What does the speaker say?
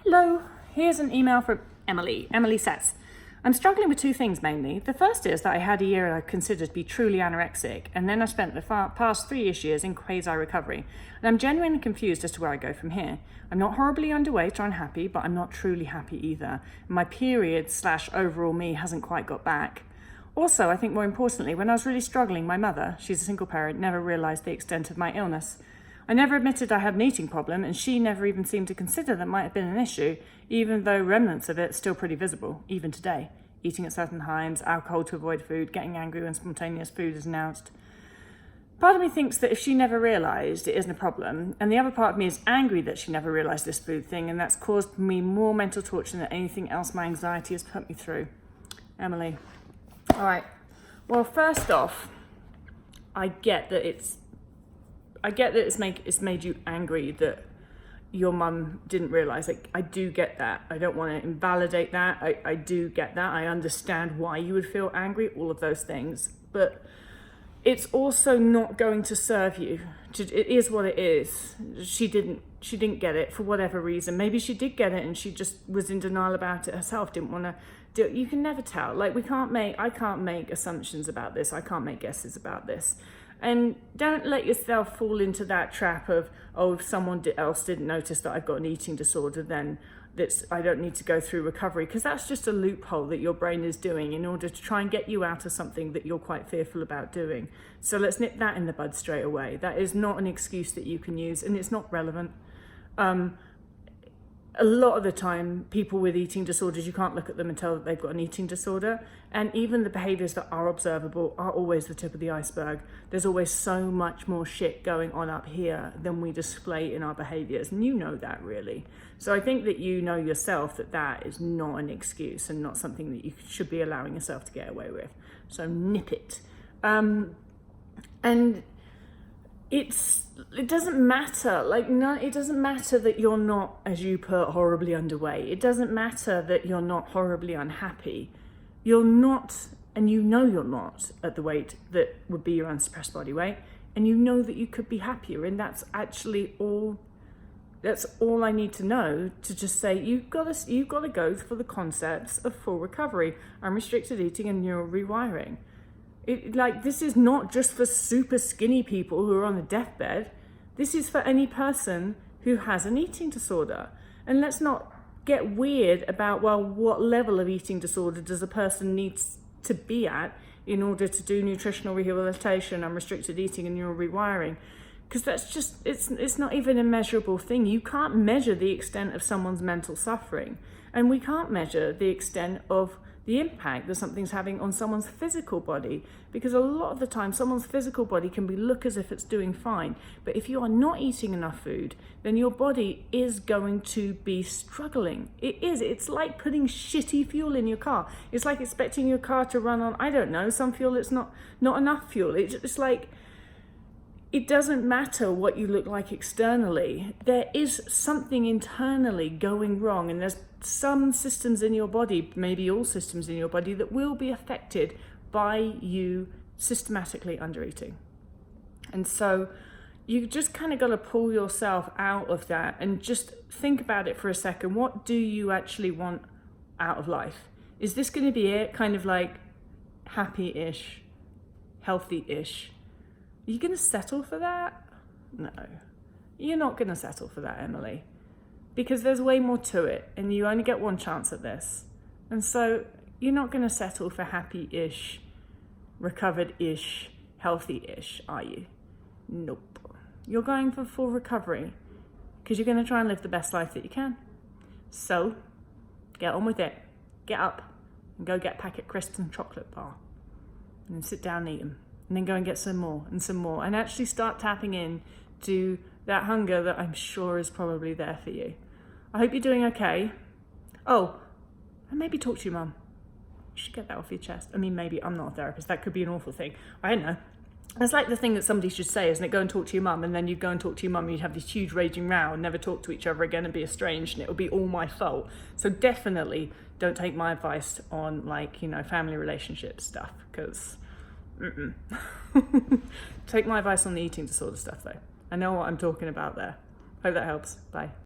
Hello, here's an email from Emily. Emily says, I'm struggling with two things mainly. The first is that I had a year I considered to be truly anorexic, and then I spent the past 3-ish years in quasi recovery, and I'm genuinely confused as to where I go from here. I'm not horribly underweight or unhappy, but I'm not truly happy either. My period/overall me hasn't quite got back. Also, I think more importantly, when I was really struggling, my mother, she's a single parent, never realised the extent of my illness. I never admitted I had an eating problem, and she never even seemed to consider that might have been an issue, even though remnants of it are still pretty visible, even today. Eating at certain times, alcohol to avoid food, getting angry when spontaneous food is announced. Part of me thinks that if she never realised, it isn't a problem, and the other part of me is angry that she never realised this food thing, and that's caused me more mental torture than anything else my anxiety has put me through. Emily. All right. Well, first off, I get that it's made you angry that your mum didn't realise. Like, I do get that. I don't want to invalidate that. I do get that. I understand why you would feel angry, all of those things. But it's also not going to serve you. It is what it is. She didn't get it for whatever reason. Maybe she did get it and she just was in denial about it herself, didn't want to do it. You can never tell. Like, I can't make assumptions about this. I can't make guesses about this. And don't let yourself fall into that trap of, oh, if someone else didn't notice that I've got an eating disorder, then I don't need to go through recovery, because that's just a loophole that your brain is doing in order to try and get you out of something that you're quite fearful about doing. So let's nip that in the bud straight away. That is not an excuse that you can use, and it's not relevant. A lot of the time, people with eating disorders, you can't look at them and tell that they've got an eating disorder. And even the behaviours that are observable are always the tip of the iceberg. There's always so much more shit going on up here than we display in our behaviours. And you know that, really. So I think that you know yourself that that is not an excuse and not something that you should be allowing yourself to get away with. So nip it. And it doesn't matter. It doesn't matter that you're not, as you put, horribly underweight. It doesn't matter that you're not horribly unhappy. You're not, and you know you're not at the weight that would be your unsuppressed body weight, and you know that you could be happier, and that's actually all. That's all I need to know to just say you've got to go for the concepts of full recovery, unrestricted eating, and neural rewiring. This is not just for super skinny people who are on a deathbed. This is for any person who has an eating disorder. And let's not get weird about, well, what level of eating disorder does a person need to be at in order to do nutritional rehabilitation, unrestricted eating, and neural rewiring. Because that's just, it's not even a measurable thing. You can't measure the extent of someone's mental suffering. And we can't measure the extent of the impact that something's having on someone's physical body, because a lot of the time someone's physical body can look as if it's doing fine, but if you are not eating enough food, then your body is going to be struggling. It's like putting shitty fuel in your car. It's like expecting your car to run on, I don't know, some fuel that's not enough fuel. It's like, it doesn't matter what you look like externally. There is something internally going wrong, and there's some systems in your body, maybe all systems in your body, that will be affected by you systematically undereating. And so you just kind of got to pull yourself out of that and just think about it for a second. What do you actually want out of life? Is this going to be it? Kind of like happy-ish, healthy-ish? Are you going to settle for that? No, you're not going to settle for that, Emily, because there's way more to it, and you only get one chance at this. And so you're not going to settle for happy-ish, recovered-ish, healthy-ish, are you? Nope. You're going for full recovery because you're going to try and live the best life that you can. So get on with it. Get up and go get a packet crisps and chocolate bar, and then sit down and eat them. And then go and get some more, and actually start tapping in to that hunger that I'm sure is probably there for you. I hope you're doing okay. Oh, and maybe talk to your mum. You should get that off your chest. I mean, maybe, I'm not a therapist. That could be an awful thing. I don't know. It's like the thing that somebody should say, isn't it? Go and talk to your mum, and then you'd go and talk to your mum, and you'd have this huge raging row and never talk to each other again and be estranged, and it would be all my fault. So definitely don't take my advice on, family relationship stuff, because take my advice on the eating disorder stuff, though. I know what I'm talking about there. Hope that helps. Bye.